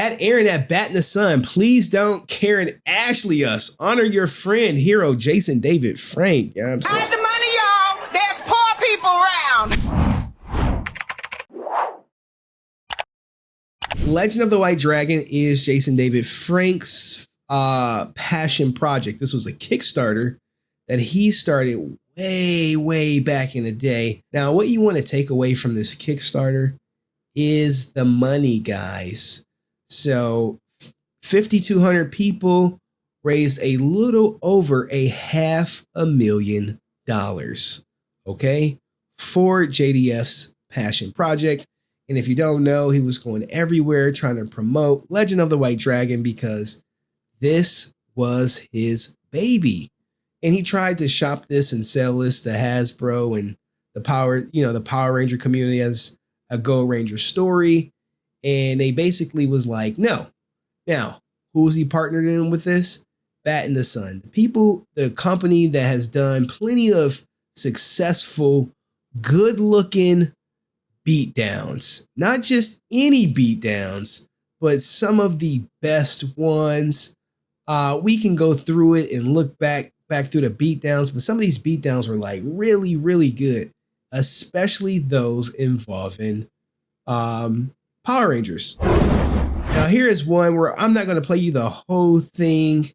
At Aaron at Bat in the Sun, please don't Karen Ashley us. Honor your friend, hero Jason David Frank. You know what I'm saying? Hide the money, y'all. There's poor people around. Legend of the White Dragon is Jason David Frank's passion project. This was a Kickstarter that he started way back in the day. Now, what you want to take away from this Kickstarter is the money, guys. So 5,200 people raised a little over $500,000, okay, for JDF's passion project. And if you don't know, he was going everywhere trying to promote Legend of the White Dragon because this was his baby. And he tried to shop this and sell this to Hasbro and the Power Ranger community as a Go Ranger story. And they basically was like, no. Now, who's he partnered in with this? Bat in the Sun. The company that has done plenty of successful, good-looking beatdowns. Not just any beatdowns, but some of the best ones. We can go through it and look back through the beatdowns, but some of these beatdowns were like really good, especially those involving Power Rangers. Now here is one where I'm not going to play you the whole thing,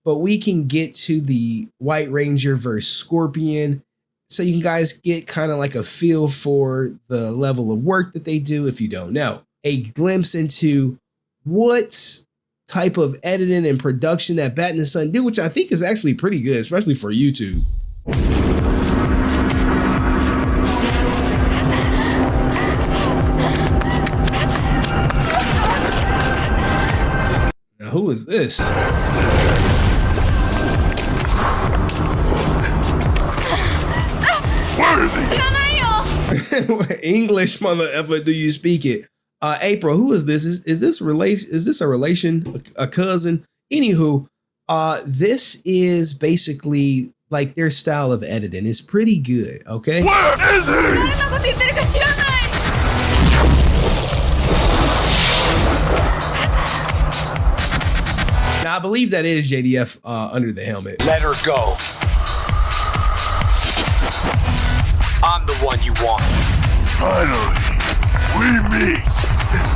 but we can get to the White Ranger versus Scorpion, so you guys get kind of like a feel for the level of work that they do if you don't know. A glimpse into what type of editing and production that Bat in the Sun do, which I think is actually pretty good, especially for YouTube. Now, who is this? Where is he? English, mother ever do you speak it? April, who is this? Is this a relation, a cousin? Anywho, this is basically like their style of editing. It's pretty good, okay? Where is he? Now, I believe that is JDF under the helmet. Let her go. I'm the one you want. Finally, we meet.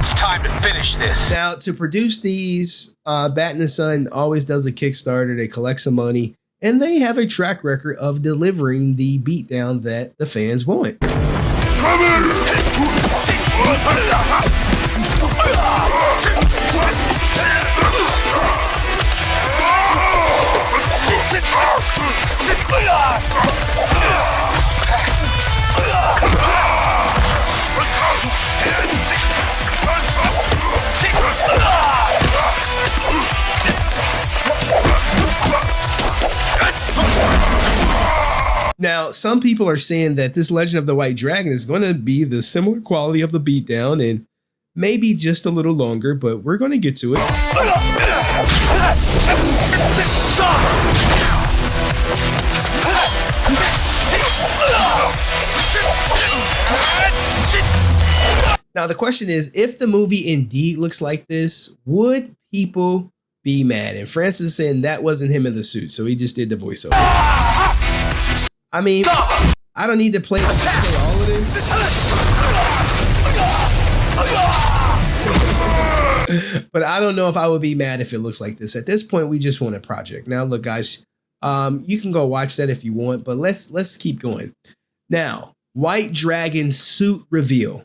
It's time to finish this. Now, to produce these, Bat in the Sun always does a Kickstarter. They collect some money, and they have a track record of delivering the beatdown that the fans want. Come here. Now, some people are saying that this Legend of the White Dragon is going to be the similar quality of the beatdown and maybe just a little longer, but we're going to get to it. Now, the question is, if the movie indeed looks like this, would people be mad? And Francis is saying that wasn't him in the suit, so he just did the voiceover. I mean, I don't need to play all of this. But I don't know if I would be mad if it looks like this. At this point, we just want a project. Now, look, guys, you can go watch that if you want, but let's keep going. Now, White Dragon suit reveal.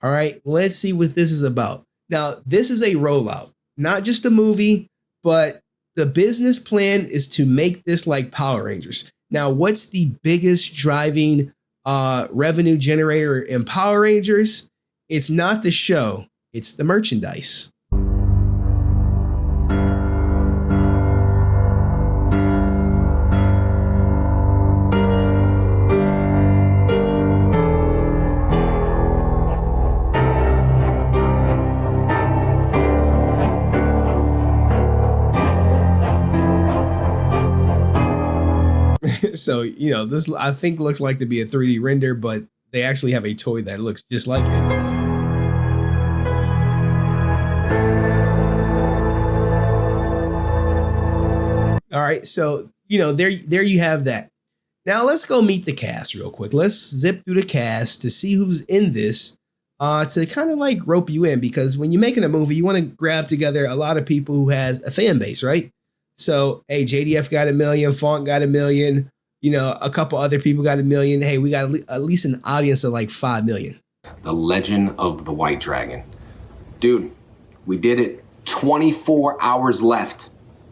All right, let's see what this is about. Now, this is a rollout, not just a movie, but the business plan is to make this like Power Rangers. Now, what's the biggest driving revenue generator in Power Rangers? It's not the show, it's the merchandise. So, you know, this I think looks like to be a 3D render, but they actually have a toy that looks just like it. All right, so there you have that. Now let's go meet the cast real quick. Let's zip through the cast to see who's in this, to kind of like rope you in, because when you're making a movie, you want to grab together a lot of people who has a fan base, right? So, hey, JDF got 1 million, Font got 1 million, a couple other people got 1 million. Hey, we got at least an audience of like 5 million. The Legend of the White Dragon. Dude, we did it. 24 hours left,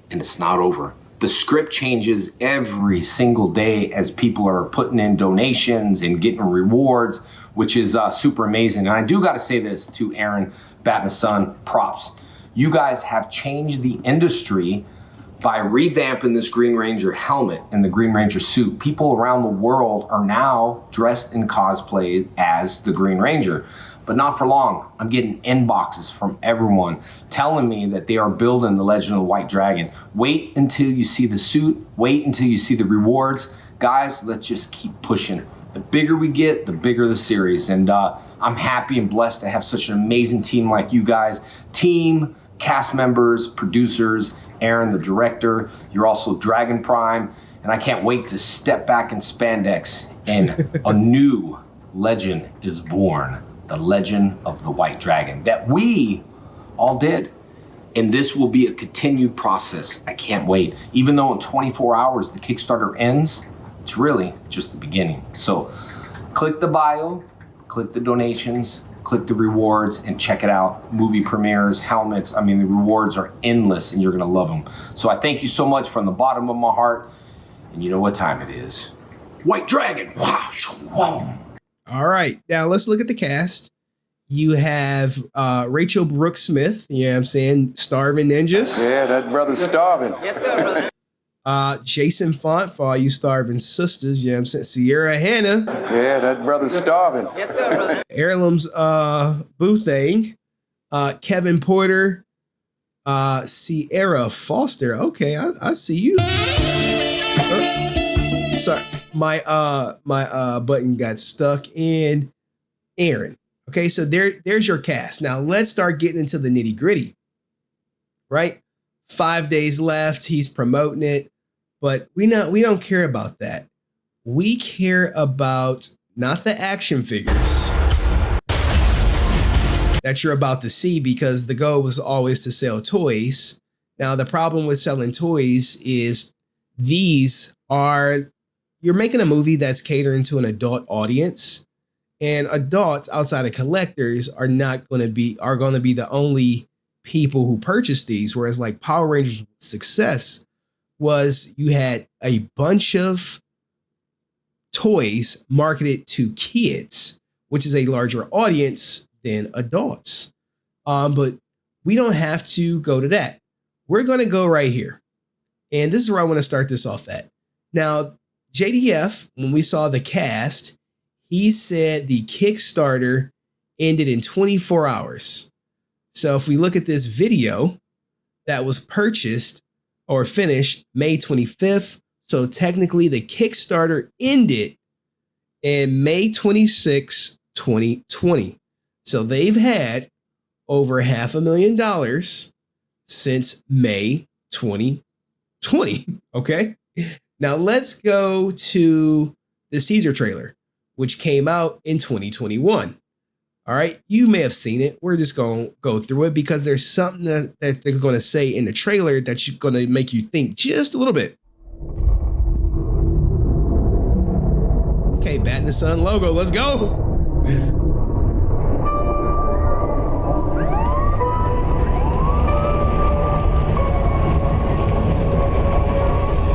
and it's not over. The script changes every single day as people are putting in donations and getting rewards, which is super amazing. And I do got to say this to Aaron, Batman's son, props. You guys have changed the industry by revamping this Green Ranger helmet and the Green Ranger suit. People around the world are now dressed in cosplay as the Green Ranger. But not for long. I'm getting inboxes from everyone telling me that they are building the Legend of the White Dragon. Wait until you see the suit. Wait until you see the rewards. Guys, let's just keep pushing. The bigger we get, the bigger the series. And I'm happy and blessed to have such an amazing team like you guys. Team, cast members, producers, Aaron, the director. You're also Dragon Prime. And I can't wait to step back in spandex and a new legend is born. The Legend of the White Dragon that we all did. And this will be a continued process. I can't wait. Even though in 24 hours the Kickstarter ends, it's really just the beginning. So click the bio, click the donations, click the rewards, and check it out. Movie premieres, helmets. I mean, the rewards are endless and you're gonna love them. So I thank you so much from the bottom of my heart. And you know what time it is. White Dragon. Wow. All right, now let's look at the cast. You have Rachel Brooks Smith, you know what I'm saying, Starving Ninjas. Yeah, that brother's starving. Yes, sir, brother. Jason Font, for all you starving sisters, you know what I'm saying, Sierra Hannah. Yeah, that brother's starving. Yes, sir, brother. Heirlooms Boothang, Kevin Porter, Sierra Foster. Okay, I see you. Sorry. My button got stuck in Aaron. Okay, so there's your cast. Now let's start getting into the nitty gritty. Right? 5 days left. He's promoting it, but we don't care about that. We care about not the action figures that you're about to see, because the goal was always to sell toys. Now the problem with selling toys is you're making a movie that's catering to an adult audience, and adults outside of collectors are going to be the only people who purchase these. Whereas like Power Rangers' success was you had a bunch of toys marketed to kids, which is a larger audience than adults. But we don't have to go to that. We're going to go right here. And this is where I want to start this off at. Now, JDF, when we saw the cast, he said the Kickstarter ended in 24 hours. So if we look at this video that was purchased or finished May 25th, so technically the Kickstarter ended in May 26, 2020. So they've had over $500,000 since May 2020. Okay. Now let's go to the teaser trailer, which came out in 2021. All right, you may have seen it. We're just going to go through it because there's something that they're going to say in the trailer that's going to make you think just a little bit. Okay, Bat in the Sun logo. Let's go.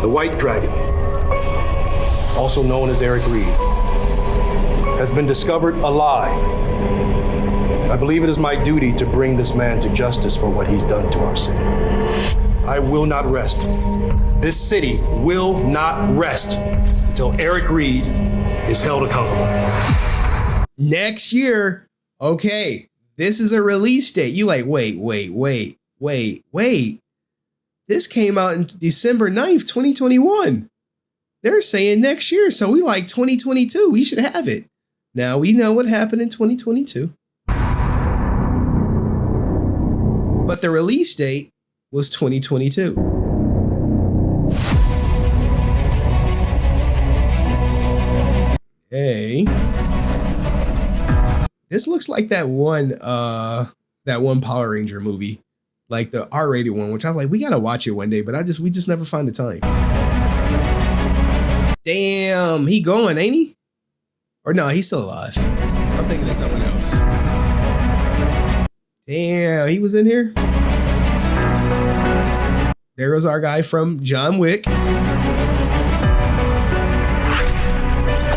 The White Dragon, also known as Eric Reed, has been discovered alive. I believe it is my duty to bring this man to justice for what he's done to our city. I will not rest. This city will not rest until Eric Reed is held accountable. Next year. Okay, this is a release date. You like, wait. This came out in December 9th, 2021. They're saying next year, so we like 2022. We should have it. Now, we know what happened in 2022. But the release date was 2022. Okay. This looks like that one Power Ranger movie, like the R-rated one, which I'm like, we gotta watch it one day, but we just never find the time. Damn, he going, ain't he? Or no, he's still alive. I'm thinking of someone else. Damn, he was in here. There goes our guy from John Wick.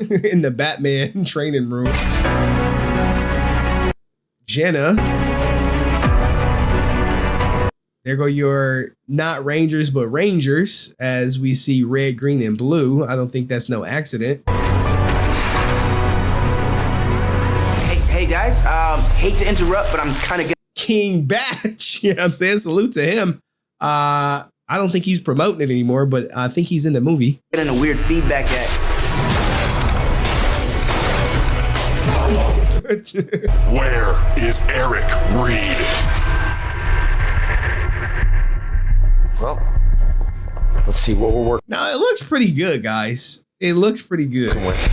In the Batman training room. Jenna. There go your not Rangers, but Rangers, as we see red, green, and blue. I don't think that's no accident. Hey guys, hate to interrupt, but I'm kind of King Batch. Yeah, I'm saying salute to him. I don't think he's promoting it anymore, but I think he's in the movie. getting a weird feedback Where is Eric Reed? Well, let's see what we're working Now, it looks pretty good, guys. It looks pretty good. with.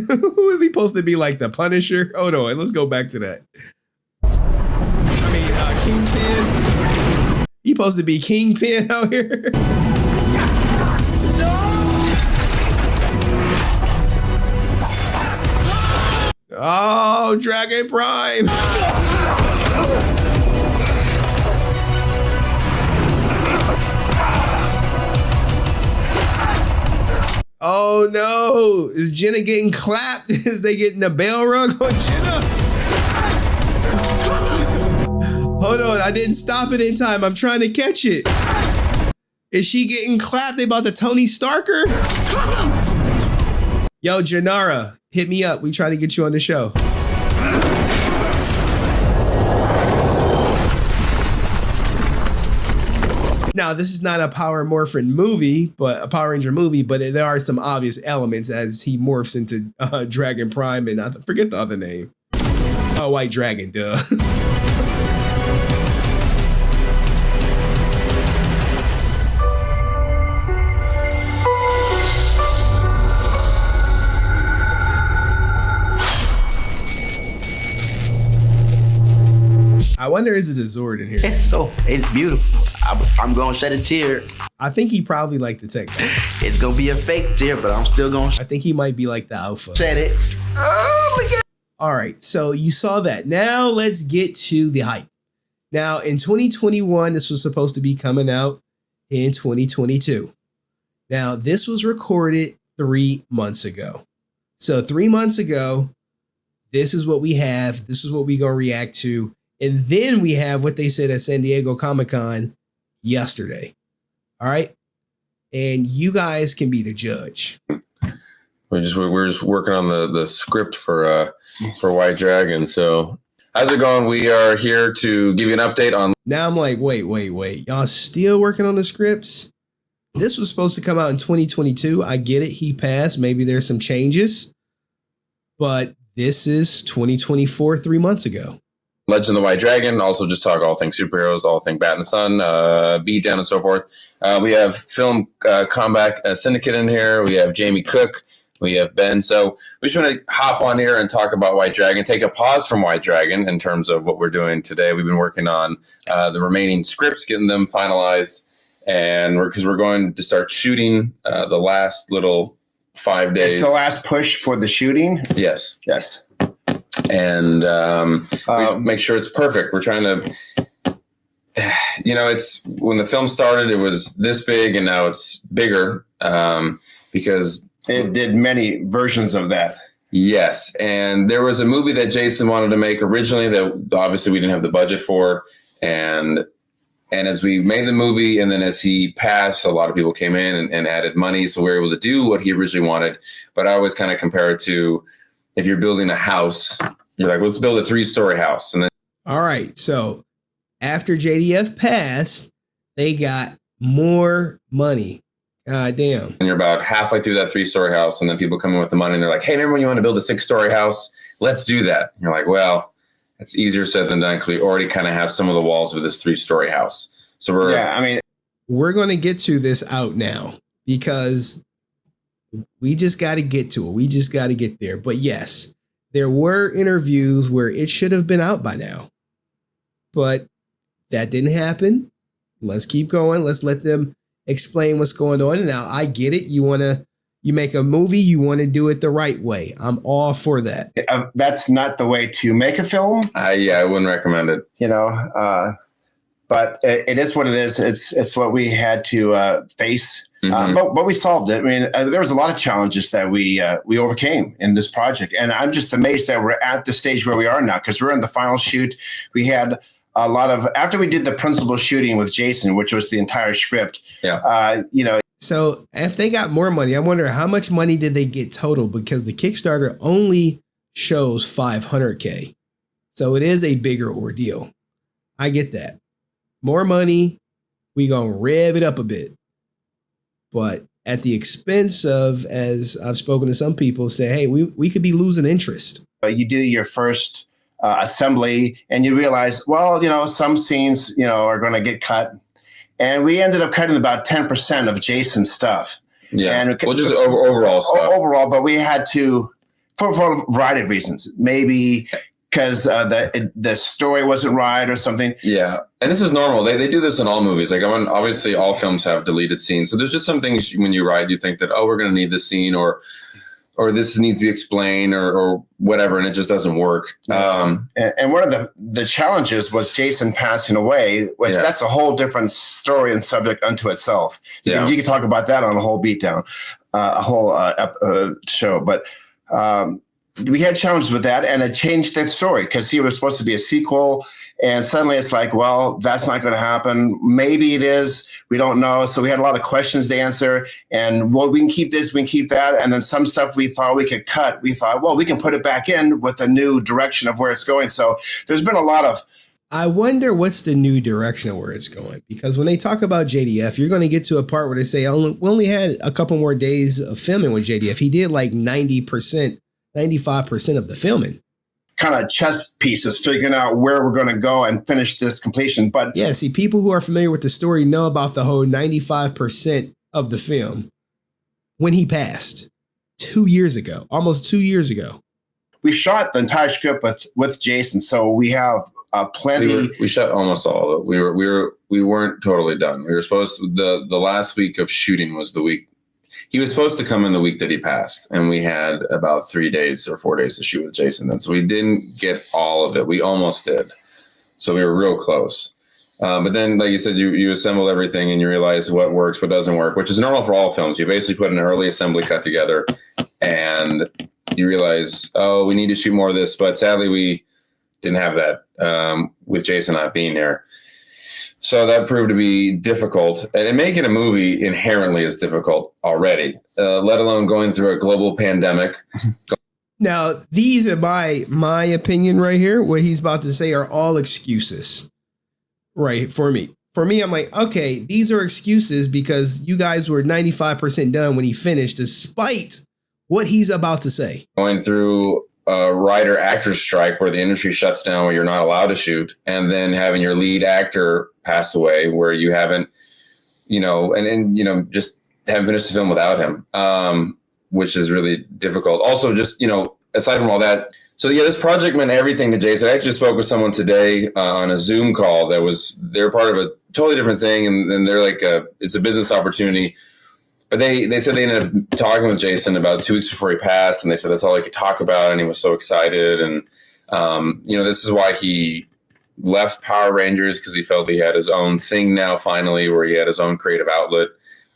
Who is he supposed to be, like the Punisher? Hold on, let's go back to that. I mean, Kingpin. He supposed to be Kingpin out here. Oh, Dragon Prime. Oh no, is Jenna getting clapped? Is they getting the bell rung on Jenna? Hold on, I didn't stop it in time. I'm trying to catch it. Is she getting clapped? They about to Tony Starker? Yo, Janara, hit me up. We try to get you on the show. Now, this is not a Power Morphin movie, but a Power Ranger movie, but there are some obvious elements as he morphs into Dragon Prime and I forget the other name. Oh, White Dragon, duh. I wonder, is it a Zord in here? It's beautiful. I'm gonna shed a tear. I think he probably like the tech. It's gonna be a fake tear, but I'm still gonna I think he might be like the alpha. shed it. Oh my God. All right, so you saw that. Now let's get to the hype. Now in 2021, this was supposed to be coming out in 2022. Now this was recorded 3 months ago. So 3 months ago, this is what we have. This is what we're gonna react to. And then we have what they said at San Diego Comic-Con yesterday. All right. And you guys can be the judge. We're just working on the script for White Dragon. So how's it going? We are here to give you an update on. Now I'm like, wait. Y'all still working on the scripts? This was supposed to come out in 2022. I get it. He passed. Maybe there's some changes. But this is 2024, 3 months ago. Legend of the White Dragon, also just talk all things superheroes, all things Bat and Sun, Beatdown, and so forth. We have Film Combat Syndicate in here. We have Jamie Cook. We have Ben. So we just want to hop on here and talk about White Dragon, take a pause from White Dragon in terms of what we're doing today. We've been working on the remaining scripts, getting them finalized, and because we're going to start shooting the last little 5 days. It's the last push for the shooting? Yes. Yes. And we make sure it's perfect. We're trying to, it's when the film started, it was this big, and now it's bigger because it did many versions of that. Yes, and there was a movie that Jason wanted to make originally that obviously we didn't have the budget for, and as we made the movie, and then as he passed, a lot of people came in and added money, so we were able to do what he originally wanted. But I always kind of compare it to, if you're building a house, you're like, let's build a 3-story house. And then, all right. So after JDF passed, they got more money. God damn. And you're about halfway through that 3-story house. And then people come in with the money and they're like, hey, remember when you want to build a 6-story house? Let's do that. And you're like, well, it's easier said than done because we already kind of have some of the walls of this 3-story house. So we're, we're going to get to this out now because we just got to get to it. We just got to get there. But yes, there were interviews where it should have been out by now, but that didn't happen. Let's keep going. Let's let them explain what's going on. Now, I get it. You make a movie, you want to do it the right way. I'm all for that. That's not the way to make a film. I wouldn't recommend it. But it is what it is. It's what we had to face. But we solved it. I mean, there was a lot of challenges that we overcame in this project. And I'm just amazed that we're at the stage where we are now, because we're in the final shoot. We had a lot of, after we did the principal shooting with Jason, which was the entire script. Yeah. So if they got more money, I wonder how much money did they get total, because the Kickstarter only shows $500K. So it is a bigger ordeal. I get that. More money, we gonna rev it up a bit. But at the expense of, as I've spoken to some people, say, hey, we could be losing interest. You do your first assembly and you realize, well, some scenes, are going to get cut. And we ended up cutting about 10% of Jason's stuff. Yeah. And just overall stuff. Overall, but we had to, for a variety of reasons. Maybe because the story wasn't right or something. Yeah. And this is normal. They do this in all movies. Like, obviously all films have deleted scenes. So there's just some things when you write, you think that, we're going to need this scene or this needs to be explained or whatever, and it just doesn't work. And one of the challenges was Jason passing away, which that's a whole different story and subject unto itself. You can talk about that on a whole beatdown, a whole show. But we had challenges with that, and it changed that story because he was supposed to be a sequel. And suddenly it's like, well, that's not going to happen. Maybe it is. We don't know. So we had a lot of questions to answer. And, we can keep this, we can keep that. And then some stuff we thought we could cut. We thought, well, we can put it back in with the new direction of where it's going. So there's been a lot of... I wonder what's the new direction of where it's going. Because when they talk about JDF, you're going to get to a part where they say, we only had a couple more days of filming with JDF. He did like 90%, 95% of the filming. Kind of chess pieces, figuring out where we're going to go and finish this completion. But yeah, see, people who are familiar with the story know about the whole 95% of the film when he passed 2 years ago, almost 2 years ago. We shot the entire script with Jason, so we have plenty. We shot almost all of it. We weren't totally done. We were supposed to, the last week of shooting was the week. He was supposed to come in the week that he passed, and we had about 3 days or 4 days to shoot with Jason then. So we didn't get all of it. We almost did. So we were real close. But then, like you said, you assemble everything and you realize what works, what doesn't work, which is normal for all films. You basically put an early assembly cut together and you realize, we need to shoot more of this. But sadly, we didn't have that with Jason not being there. So that proved to be difficult. And making a movie inherently is difficult already, let alone going through a global pandemic. Now, these are my opinion right here. What he's about to say are all excuses, right, for me. For me, I'm like, okay, these are excuses because you guys were 95% done when he finished, despite what he's about to say. Going through a writer-actor strike where the industry shuts down, where you're not allowed to shoot, and then having your lead actor pass away where you haven't, just haven't finished the film without him, which is really difficult. Also, just, aside from all that, so yeah, this project meant everything to Jason. I actually spoke with someone today on a Zoom call they're part of a totally different thing, and they're like, it's a business opportunity. But they said they ended up talking with Jason about 2 weeks before he passed, and they said that's all he could talk about, and he was so excited. And, this is why he left Power Rangers, because he felt he had his own thing now, finally, where he had his own creative outlet.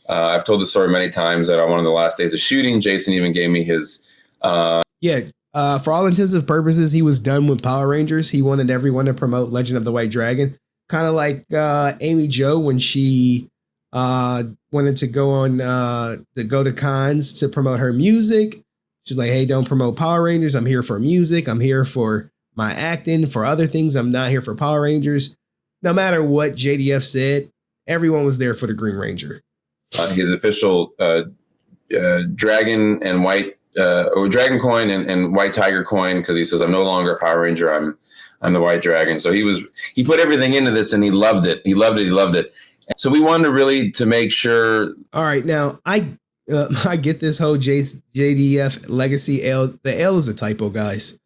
I've told the story many times that on one of the last days of shooting, Jason even gave me his... for all intents and purposes, he was done with Power Rangers. He wanted everyone to promote Legend of the White Dragon. Kind of like Amy Jo when she... wanted to go to cons to promote her music. She's like, hey, don't promote Power Rangers. I'm here for music. I'm here for my acting, for other things. I'm not here for Power Rangers. No matter what JDF said, everyone was there for the Green Ranger. His official dragon and white or dragon coin and white tiger coin, because he says, I'm no longer a Power Ranger. I'm the White Dragon. So he put everything into this and he loved it. He loved it. So we wanted really to make sure. All right, now I get this whole JDF legacy L. The L is a typo, guys.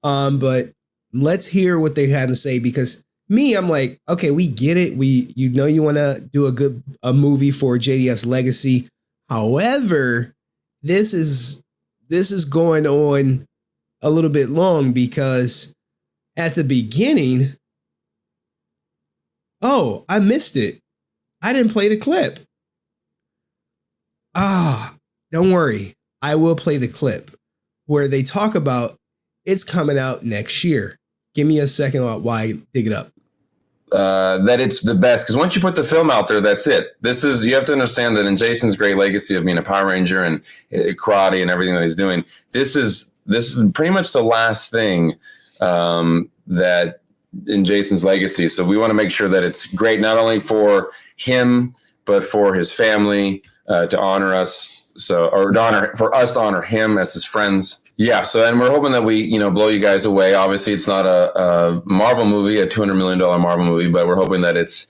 But let's hear what they had to say, because I'm like, okay, we get it. You want to do a movie for JDF's legacy. However, this is going on a little bit long, because at the beginning, oh, I missed it. I didn't play the clip. Don't worry. I will play the clip where they talk about it's coming out next year. Give me a second while I dig it up. That it's the best, because once you put the film out there, that's it. You have to understand that in Jason's great legacy of being a Power Ranger and karate and everything that he's doing, this is pretty much the last thing that in Jason's legacy. So we want to make sure that it's great, not only for him, but for his family, to honor us. For us to honor him as his friends. Yeah. So, and we're hoping that we, blow you guys away. Obviously, it's not a Marvel movie, a $200 million Marvel movie, but we're hoping that it's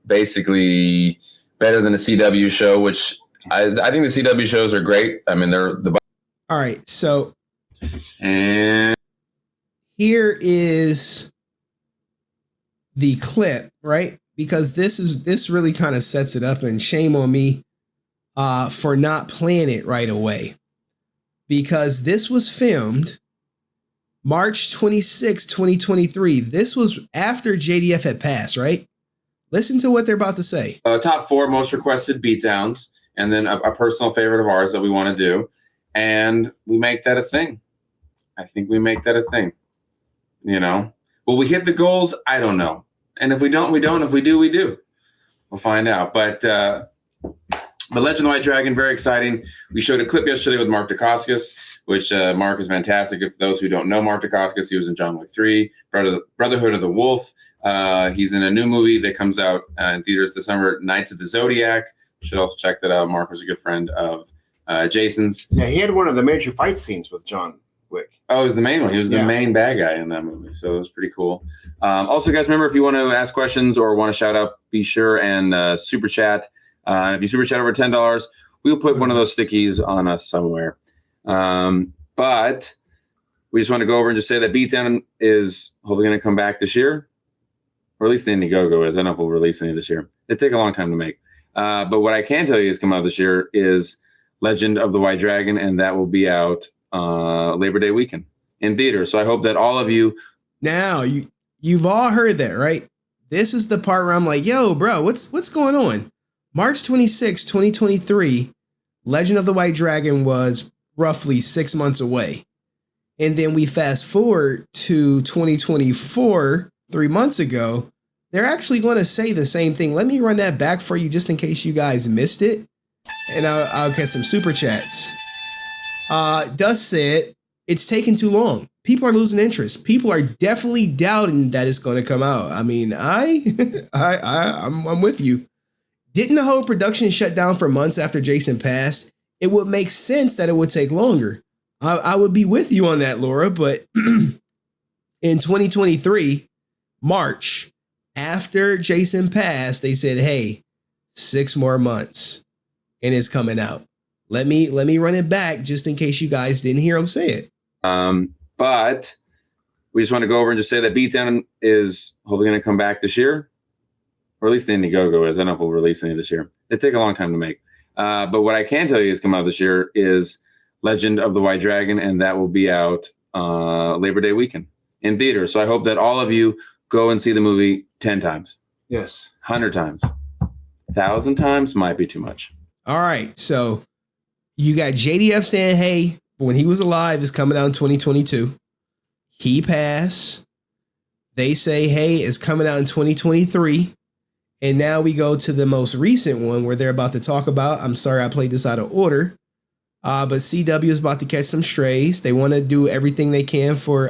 basically better than a CW show, which I think the CW shows are great. I mean, they're the. All right. So, and here is the clip, right? Because this really kind of sets it up, and shame on me for not playing it right away, because this was filmed March 26, 2023. This was after JDF had passed, right? Listen to what they're about to say. Top 4 most requested beatdowns, and then a personal favorite of ours that we want to do. And we make that a thing. I think we make that a thing. Will we hit the goals? I don't know. And if we don't, we don't. If we do, we do. We'll find out. But Legend of the White Dragon, very exciting. We showed a clip yesterday with Mark Dacascos, which Mark is fantastic. If those who don't know Mark Dacascos, he was in John Wick 3, Brotherhood of the Wolf. He's in a new movie that comes out in theaters this summer, Knights of the Zodiac. You should also check that out. Mark was a good friend of Jason's. Yeah, he had one of the major fight scenes with John Wick. Oh, he was the main one. He was the main bad guy in that movie. So it was pretty cool. Also, guys, remember, if you want to ask questions or want to shout out, be sure and super chat. If you super chat over $10, we'll put one of those stickies on us somewhere. But we just want to go over and just say that Beatdown is hopefully going to come back this year, or at least the Indiegogo is. I don't know if we'll release any this year. It'd take a long time to make. But what I can tell you is coming out this year is Legend of the White Dragon, and that will be out Labor Day weekend in theaters. So I hope that all of you. Now, you've all heard that, right? This is the part where I'm like, yo, bro, what's going on? March 26, 2023, Legend of the White Dragon was roughly 6 months away. And then we fast forward to 2024, 3 months ago. They're actually going to say the same thing. Let me run that back for you just in case you guys missed it. And I'll get some super chats. Dust said, it's taking too long. People are losing interest. People are definitely doubting that it's going to come out. I mean, I'm with you. Didn't the whole production shut down for months after Jason passed? It would make sense that it would take longer. I would be with you on that, Laura. But in 2023, March, after Jason passed, they said, hey, 6 more months and it's coming out. Let me run it back just in case you guys didn't hear him say it. But we just want to go over and just say that Beatdown is hopefully going to come back this year, or at least the Indiegogo is. I don't know if we'll release any this year. It'd take a long time to make. But what I can tell you is coming out this year is Legend of the White Dragon, and that will be out Labor Day weekend in theaters. So I hope that all of you go and see the movie 10 times. Yes. 100 times. 1,000 times might be too much. All right. So you got JDF saying, hey, when he was alive, it's coming out in 2022. He passed. They say, hey, it's coming out in 2023. And now we go to the most recent one where they're about to talk about, I'm sorry, I played this out of order. But CW is about to catch some strays. They want to do everything they can for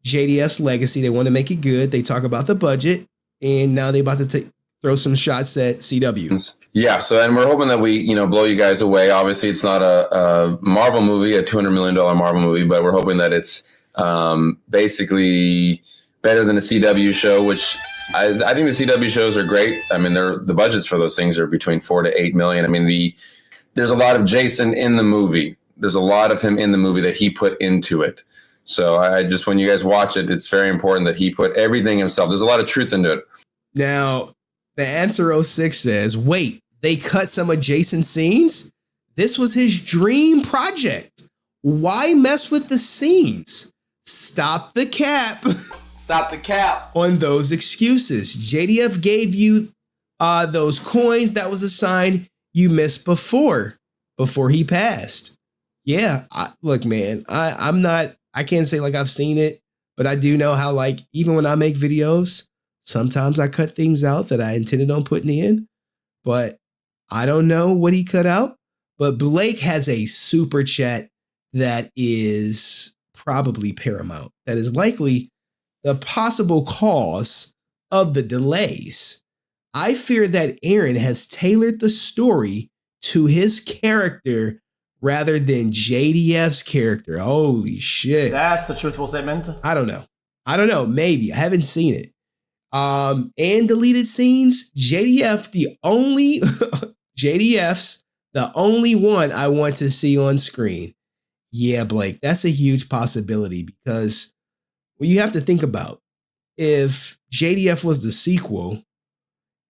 JDF's legacy. They want to make it good. They talk about the budget. And now they're about to throw some shots at CW. Yeah, so and we're hoping that we, blow you guys away. Obviously, it's not a Marvel movie, a $200 million Marvel movie, but we're hoping that it's basically better than a CW show, which I think the CW shows are great. I mean, the budgets for those things are between $4 to $8 million. I mean, there's a lot of Jason in the movie. There's a lot of him in the movie that he put into it. So I just, when you guys watch it, it's very important that he put everything himself. There's a lot of truth into it. Now, the answer 06 says, wait, they cut some of Jason's scenes? This was his dream project. Why mess with the scenes? Stop the cap. Stop the cap. On those excuses. JDF gave you those coins. That was a sign you missed before he passed. Yeah, look, man, I can't say like I've seen it, but I do know how, like, even when I make videos, sometimes I cut things out that I intended on putting in, but I don't know what he cut out. But Blake has a super chat that is probably paramount. That is likely the possible cause of the delays. I fear that Aaron has tailored the story to his character rather than JDF's character. Holy shit. That's a truthful statement. I don't know. Maybe. I haven't seen it. And deleted scenes. JDF's the only one I want to see on screen. Yeah, Blake, that's a huge possibility because well, you have to think about if JDF was the sequel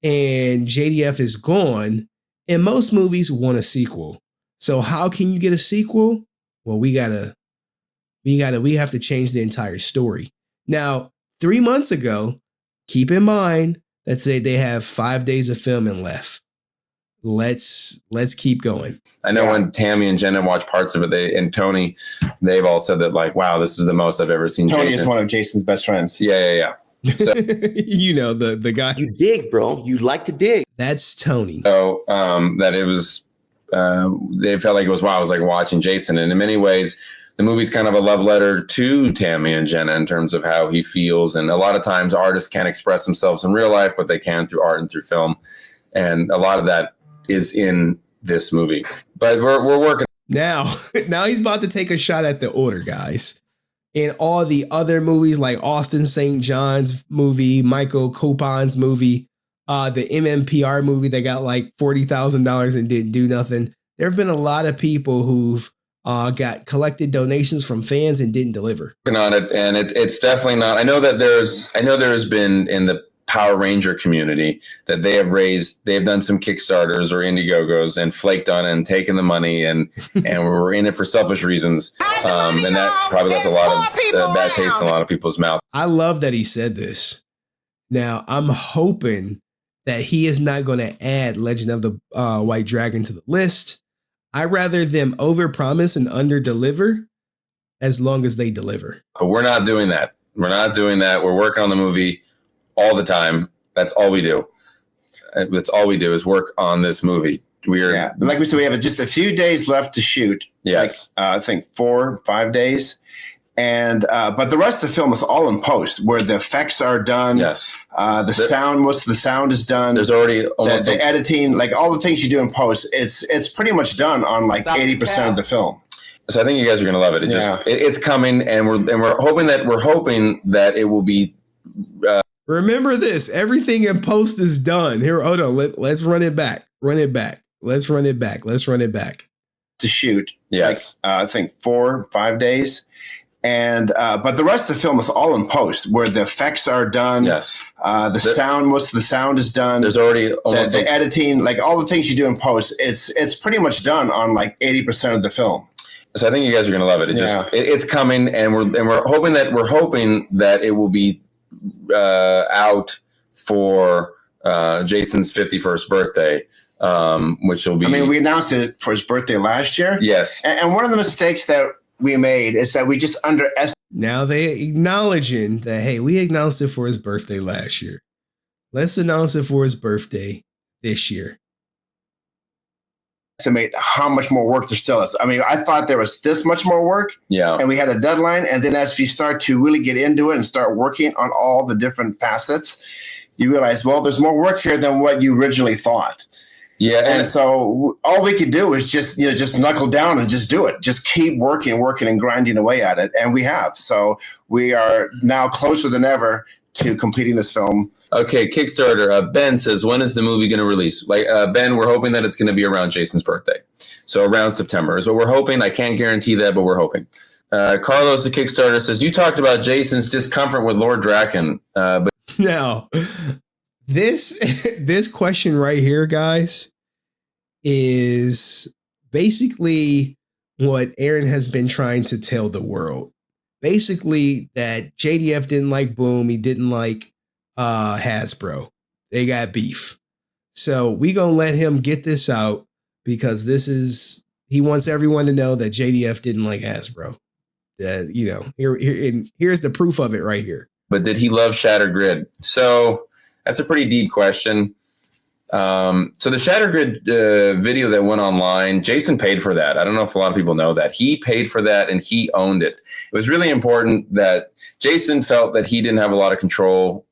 and JDF is gone, and most movies want a sequel. So how can you get a sequel? Well, we have to change the entire story. Now, 3 months ago, keep in mind that they have 5 days of filming left. Let's keep going. I know when Tammy and Jenna watch parts of it, and Tony, they've all said that, like, wow, this is the most I've ever seen. Tony Jason. is one of Jason's best friends. Yeah. So, you know, the guy. You dig, bro. You like to dig. That's Tony. So that it was, they felt like it was, wow, I was like watching Jason. And in many ways, the movie's kind of a love letter to Tammy and Jenna in terms of how he feels. And a lot of times artists can't express themselves in real life, but they can through art and through film. And a lot of that is in this movie. But we're working. Now he's about to take a shot at the order, guys. In all the other movies like Austin St. John's movie, Michael Copan's movie, the MMPR movie that got like $40,000 and didn't do nothing. There have been a lot of people who've got collected donations from fans and didn't deliver. On it, and it's definitely not. I know there has been in the Power Ranger community that they've done some Kickstarters or Indiegogos and flaked on it and taken the money and we're in it for selfish reasons. And that probably left a lot of bad taste in a lot of people's mouth. I love that he said this. Now, I'm hoping that he is not going to add Legend of the White Dragon to the list. I'd rather them overpromise and underdeliver as long as they deliver. But we're not doing that. We're working on the movie all the time. That's all we do. That's all we do is work on this movie. Like we said, we have just a few days left to shoot. Yes. Like, I think 4 or 5 days. And but the rest of the film is all in post, where the effects are done. Yes. Sound, most of the sound is done. There's already almost the editing, like all the things you do in post. It's pretty much done on like 80% of the film. So I think you guys are going to love it. It's coming, and we're hoping that it will be. Remember this: everything in post is done. Here, hold on. Let's run it back. Let's run it back. To shoot. Yes. Like, I think 4 or 5 days. And but the rest of the film is all in post, where the effects are done. Yes. Sound, most of the sound is done. There's already almost the editing, like all the things you do in post. It's pretty much done on like 80% of the film. So I think you guys are going to love it. It's coming, and we're hoping that it will be out for Jason's 51st birthday, which will be. I mean, we announced it for his birthday last year. Yes. And one of the mistakes that we made is that we just underestimated. Now they acknowledging that, hey, we announced it for his birthday last year. Let's announce it for his birthday this year. Estimate how much more work there still is. I mean, I thought there was this much more work. Yeah. And we had a deadline. And then as we start to really get into it and start working on all the different facets, you realize, well, there's more work here than what you originally thought. Yeah, and so all we could do is just knuckle down and just do it. Just keep working and grinding away at it, and we have. So we are now closer than ever to completing this film. Okay, Kickstarter. Ben says, when is the movie going to release? Ben, we're hoping that it's going to be around Jason's birthday, so around September is what we're hoping. I can't guarantee that, but we're hoping. Carlos, the Kickstarter, says, you talked about Jason's discomfort with Lord Draken, but now. This question right here, guys, is basically what Aaron has been trying to tell the world. Basically, that JDF didn't like Boom. He didn't like Hasbro. They got beef. So we gonna let him get this out because he wants everyone to know that JDF didn't like Hasbro. Here's the proof of it right here. But did he love Shattered Grid? So that's a pretty deep question. So the Shattered Grid video that went online, Jason paid for that. I don't know if a lot of people know that. He paid for that and he owned it. It was really important that Jason felt that he didn't have a lot of control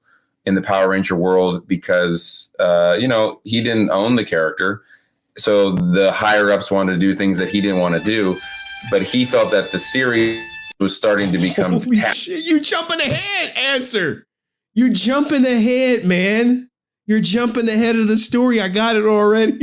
in the Power Ranger world because, he didn't own the character. So the higher ups wanted to do things that he didn't want to do. But he felt that the series was starting to become... Holy shit, you jumping ahead, answer. You jumping ahead, man. You're jumping ahead of the story. I got it already.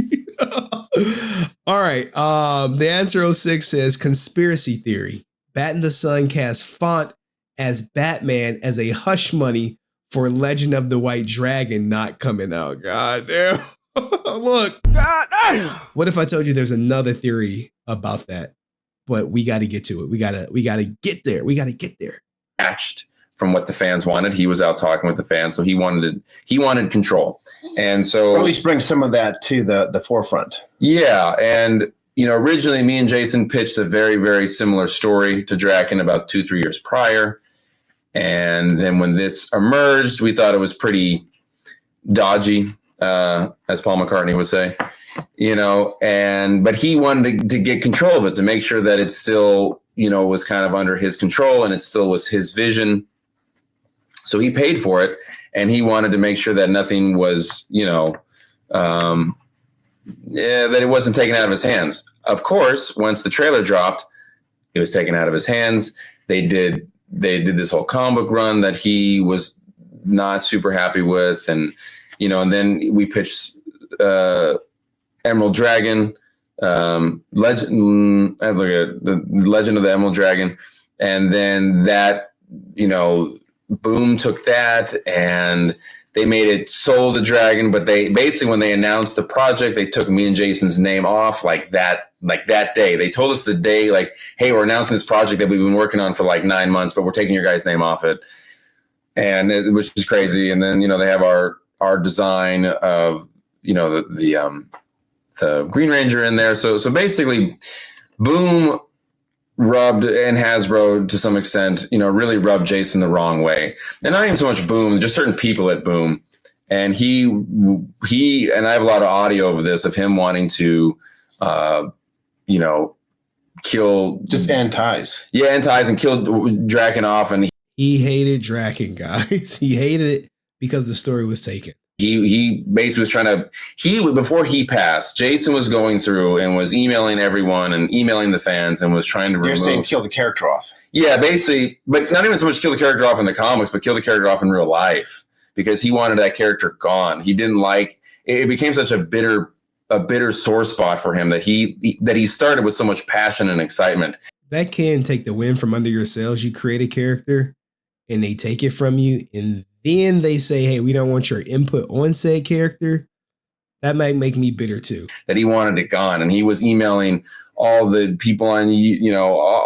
All right. The answer 06 says conspiracy theory. Bat in the Sun cast Font as Batman as a hush money for Legend of the White Dragon not coming out. God damn. Look. God damn. What if I told you there's another theory about that? But we got to get to it. We got to get there. We got to get there. Matched from what the fans wanted. He was out talking with the fans, so he wanted control. And so or at least bring some of that to the forefront. Yeah, and originally me and Jason pitched a very, very similar story to Draken about 2-3 years prior. And then when this emerged, we thought it was pretty dodgy, as Paul McCartney would say. But he wanted to get control of it to make sure that it still, was kind of under his control and it still was his vision. So he paid for it and he wanted to make sure that nothing was, that it wasn't taken out of his hands. Of course, once the trailer dropped, it was taken out of his hands. They did this whole comic book run that he was not super happy with. And, and then we pitched, Emerald Dragon, Legend. I look at the Legend of the Emerald Dragon, and then that, Boom took that and they made it Soul the Dragon. But they basically, when they announced the project, they took me and Jason's name off like that day. They told us the day, like, hey, we're announcing this project that we've been working on for like 9 months, but we're taking your guys' name off it, which is crazy. And then they have our design of the Green Ranger in there. So basically Boom rubbed, and Hasbro to some extent, really rubbed Jason the wrong way. And not even so much Boom, just certain people at Boom. And he and I have a lot of audio of this, of him wanting to, kill. Just end ties. Yeah, end ties and kill Draken off. And he hated Draken, guys. He hated it because the story was taken. He basically was trying to, before he passed, Jason was going through and was emailing everyone and emailing the fans and was trying to remove. You're saying kill the character off. Yeah, basically, but not even so much kill the character off in the comics, but kill the character off in real life because he wanted that character gone. He didn't like, it became such a bitter sore spot for him that he started with so much passion and excitement. That can take the wind from under your sails. You create a character and they take it from you, and then they say, hey, we don't want your input on said character. That might make me bitter too. That he wanted it gone. And he was emailing all the people on,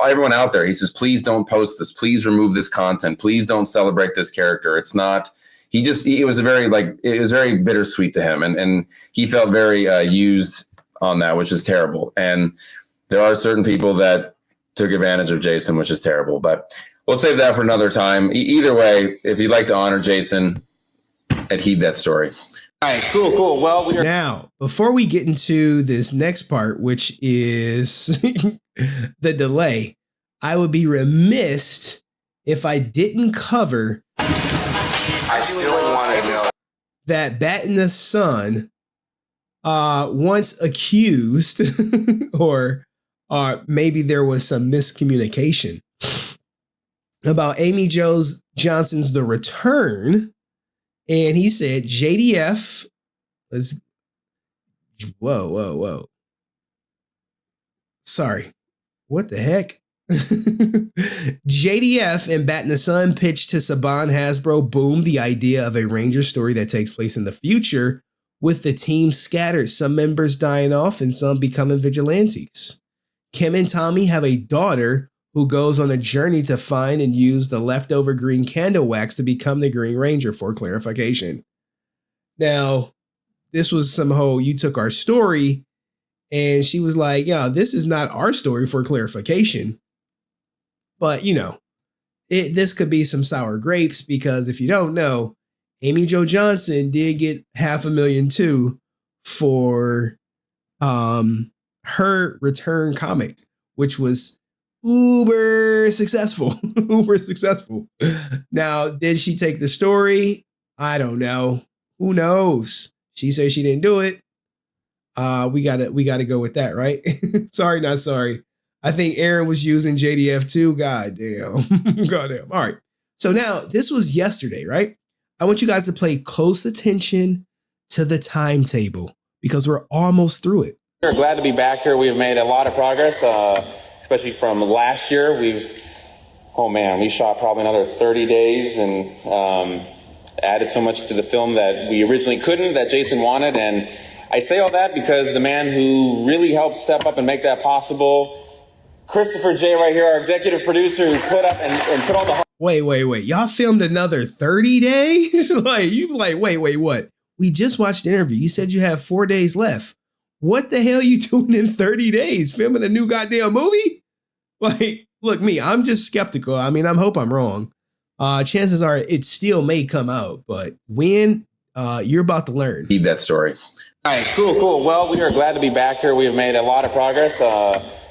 everyone out there. He says, please don't post this. Please remove this content. Please don't celebrate this character. It's not, it was very bittersweet to him. And he felt very used on that, which is terrible. And there are certain people that took advantage of Jason, which is terrible, but we'll save that for another time. Either way, if you'd like to honor Jason, I'd heed that story. All right, cool. Well, now, before we get into this next part, which is the delay, I would be remiss if I didn't cover I still want to know that Bat in the Sun once accused, or maybe there was some miscommunication about Amy Jo Johnson's The Return. And he said, JDF, whoa. Sorry. What the heck? JDF and Bat in the Sun pitched to Saban Hasbro Boom the idea of a Ranger story that takes place in the future, with the team scattered, some members dying off and some becoming vigilantes. Kim and Tommy have a daughter who goes on a journey to find and use the leftover green candle wax to become the Green Ranger, for clarification. Now, this was some whole, you took our story, and she was like, yeah, this is not our story, for clarification. But, you know, this could be some sour grapes, because if you don't know, Amy Jo Johnson did get $500,000 too for her return comic, which was uber successful. Now, did she take the story? I don't know. Who knows? She said she didn't do it. We gotta go with that, right? Sorry, not sorry. I think Aaron was using JDF too. Goddamn. Goddamn. All right. So now this was yesterday, right? I want you guys to pay close attention to the timetable because we're almost through it. We're glad to be back here. We've made a lot of progress, especially from last year. We shot probably another 30 days and added so much to the film that we originally couldn't, that Jason wanted. And I say all that because the man who really helped step up and make that possible, Christopher J. right here, our executive producer, who put up and put all the... Wait. Y'all filmed another 30 days? Wait, what? We just watched the interview. You said you have 4 days left. What the hell you doing in 30 days? Filming a new goddamn movie? Like, look, I'm just skeptical. I mean, I hope I'm wrong. Chances are it still may come out, but when, you're about to learn. Need that story. All right, cool. Well, we are glad to be back here. We've made a lot of progress,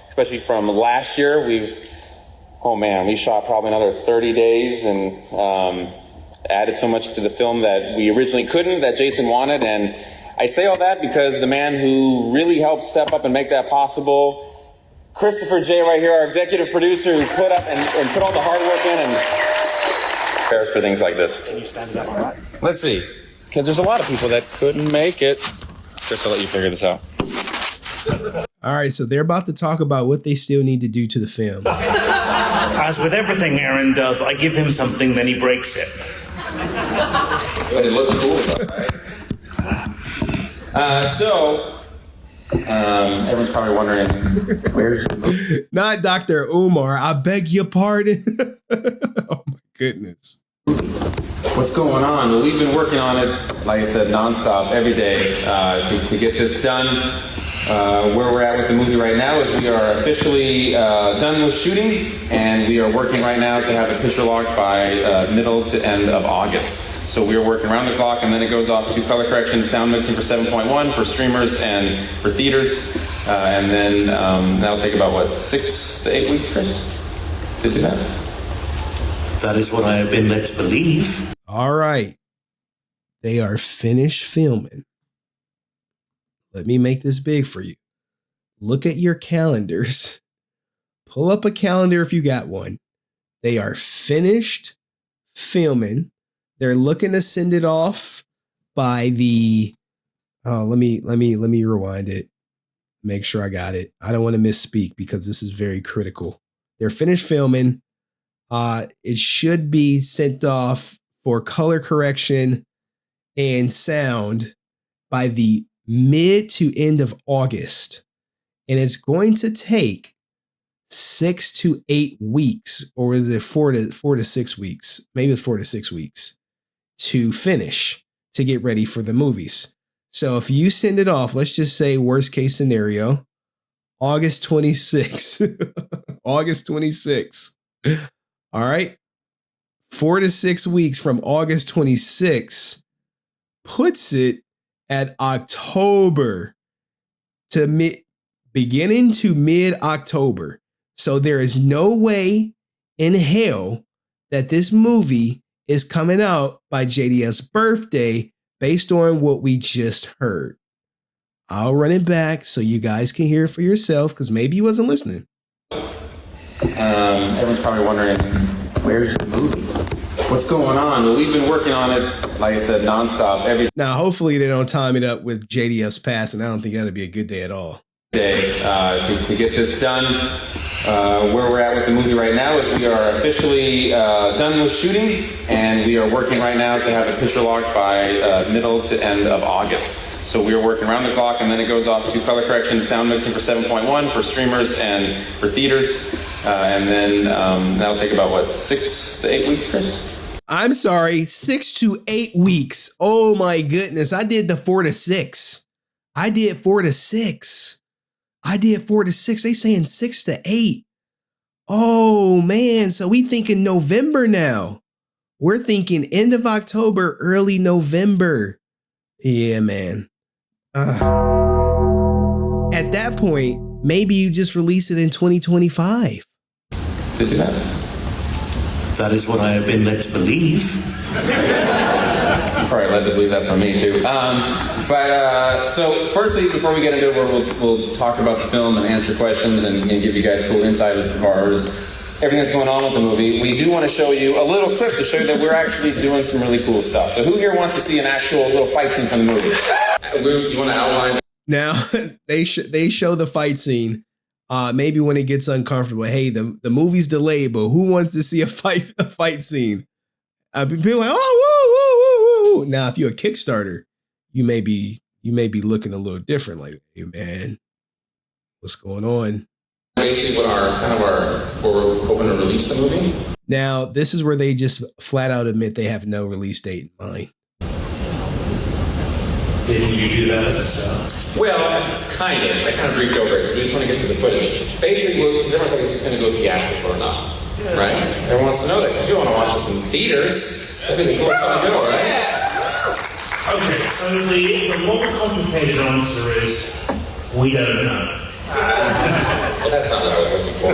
especially from last year. We shot probably another 30 days and added so much to the film that we originally couldn't, that Jason wanted. And I say all that because the man who really helped step up and make that possible, Christopher J. right here, our executive producer, who put up and put all the hard work in and prepares for things like this. Can you stand it up all right? Let's see, because there's a lot of people that couldn't make it. Chris, I'll let you figure this out. All right, so they're about to talk about what they still need to do to the film. As with everything Aaron does, I give him something, then he breaks it. But it looked cool, though, right? Everyone's probably wondering, where's the... Not Dr. Umar, I beg your pardon. Oh my goodness. What's going on? Well, we've been working on it, like I said, nonstop every day to get this done. Where we're at with the movie right now is we are officially done with shooting, and we are working right now to have a picture lock by middle to end of August. So we are working around the clock, and then it goes off to color correction, sound mixing for 7.1 for streamers and for theaters, and then that'll take about 6 to 8 weeks, Chris, to do that. That is what I have been led to believe. All right. They are finished filming. Let me make this big for you. Look at your calendars. Pull up a calendar if you got one. They are finished filming. They're looking to send it off by the... Oh, let me rewind it. Make sure I got it. I don't want to misspeak because this is very critical. They're finished filming. It should be sent off for color correction and sound by the mid to end of August. And it's going to take 6 to 8 weeks, or is it 4 to 6 weeks? Maybe it's 4 to 6 weeks to finish, to get ready for the movies. So if you send it off, let's just say worst case scenario, August 26th, August 26th. All right. 4 to 6 weeks from August 26th puts it at October to beginning to mid-October. So there is no way in hell that this movie is coming out by JDF's birthday based on what we just heard. I'll run it back so you guys can hear it for yourself, because maybe you wasn't listening. Everyone's probably wondering, where's the movie? What's going on? Well, we've been working on it, like I said, nonstop every Now, hopefully they don't time it up with JDF's passing. I don't think that'd be a good day at all. day to get this done. Where we're at with the movie right now is we are officially done with shooting, and we are working right now to have a picture locked by middle to end of August. So we are working around the clock, and then it goes off to color correction, sound mixing for 7.1 for streamers and for theaters. And then that'll take about, 6 to 8 weeks, Chris? I'm sorry, 6 to 8 weeks. Oh my goodness. I did the 4 to 6. I did 4 to 6. They saying 6 to 8. Oh man. So we thinking November now. We're thinking end of October, early November. Yeah, man. At that point, maybe you just release it in 2025. That is what I have been led to believe. You're probably led to believe that from me too. So firstly, before we get into it, we'll talk about the film and answer questions and give you guys cool insight as far as everything that's going on with the movie. We do want to show you a little clip to show you that we're actually doing some really cool stuff. So who here wants to see an actual little fight scene from the movie? You want to outline? Now, they show the fight scene. Maybe when it gets uncomfortable. Hey, the movie's delayed, but who wants to see a fight scene? People are like, oh, woo, woo, woo, woo. Now, if you're a Kickstarter, you may be looking a little different. Like, hey, man, what's going on? Basically, where we're hoping to release the movie. Now, this is where they just flat out admit they have no release date in mind. Didn't you do that at the start? Well, kind of. I kind of briefed over it. We just want to get to the footage. Basically, everyone's like, is this going to go theatrical or not? Yeah. Right? Everyone wants to know that because we want to watch this in theaters. That'd be the coolest thing to do, right? Okay, so the more complicated answer is we don't know. Well, that's not what I was looking for.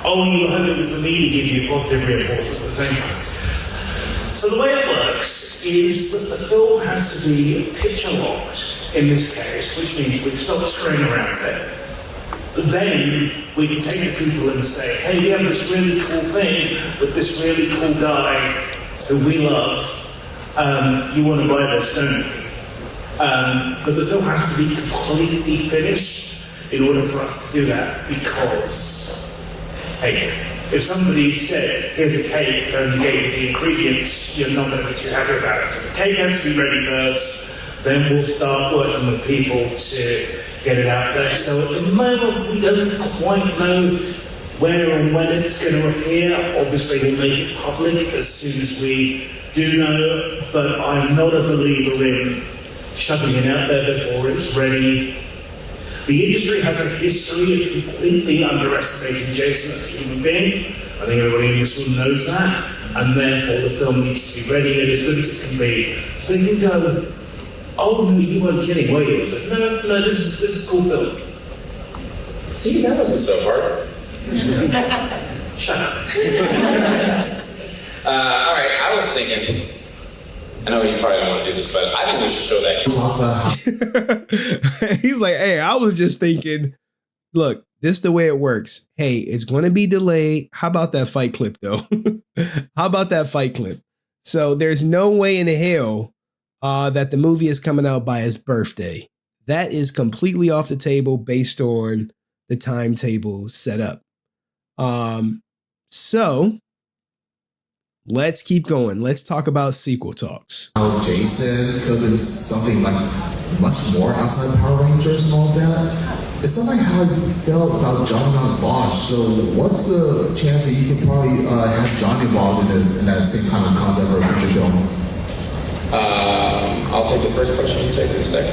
Oh, you were hoping for me to give you positive reinforcement at the same time. So the way it works is that the film has to be picture locked in this case, which means we've stopped screwing around there. Then we can take the people and say, hey, we have this really cool thing with this really cool guy who we love. You want to buy this, don't you? But the film has to be completely finished in order for us to do that, because, hey, if somebody said, here's a cake, and you gave me the ingredients, you're not going to be too happy about it. So the cake has to be ready first, then we'll start working with people to get it out there. So at the moment, we don't quite know where and when it's going to appear. Obviously, we'll make it public as soon as we do know, but I'm not a believer in shoving it out there before it's ready. The industry has a history of completely underestimating Jason as a human being. I think everybody in this room knows that, and therefore the film needs to be ready and as good as it can be. So you can go, oh no, you weren't kidding, were you? Like, no, this is a cool film. See, that wasn't so hard. Shut up. All right, I was thinking, I know you probably don't want to do this, but I think we should show that. He's like, hey, I was just thinking, look, this is the way it works. Hey, it's going to be delayed. How about that fight clip, though? How about that fight clip? So there's no way in hell that the movie is coming out by his birthday. That is completely off the table based on the timetable set up. So let's keep going. Let's talk about sequel talks. How Jason could have been something like much more outside Power Rangers and all that. It's not like how you felt about Johnny on Bosch. So what's the chance that you can probably have Johnny involved in that same kind of concept for a future film? I'll take the first question. You take the second.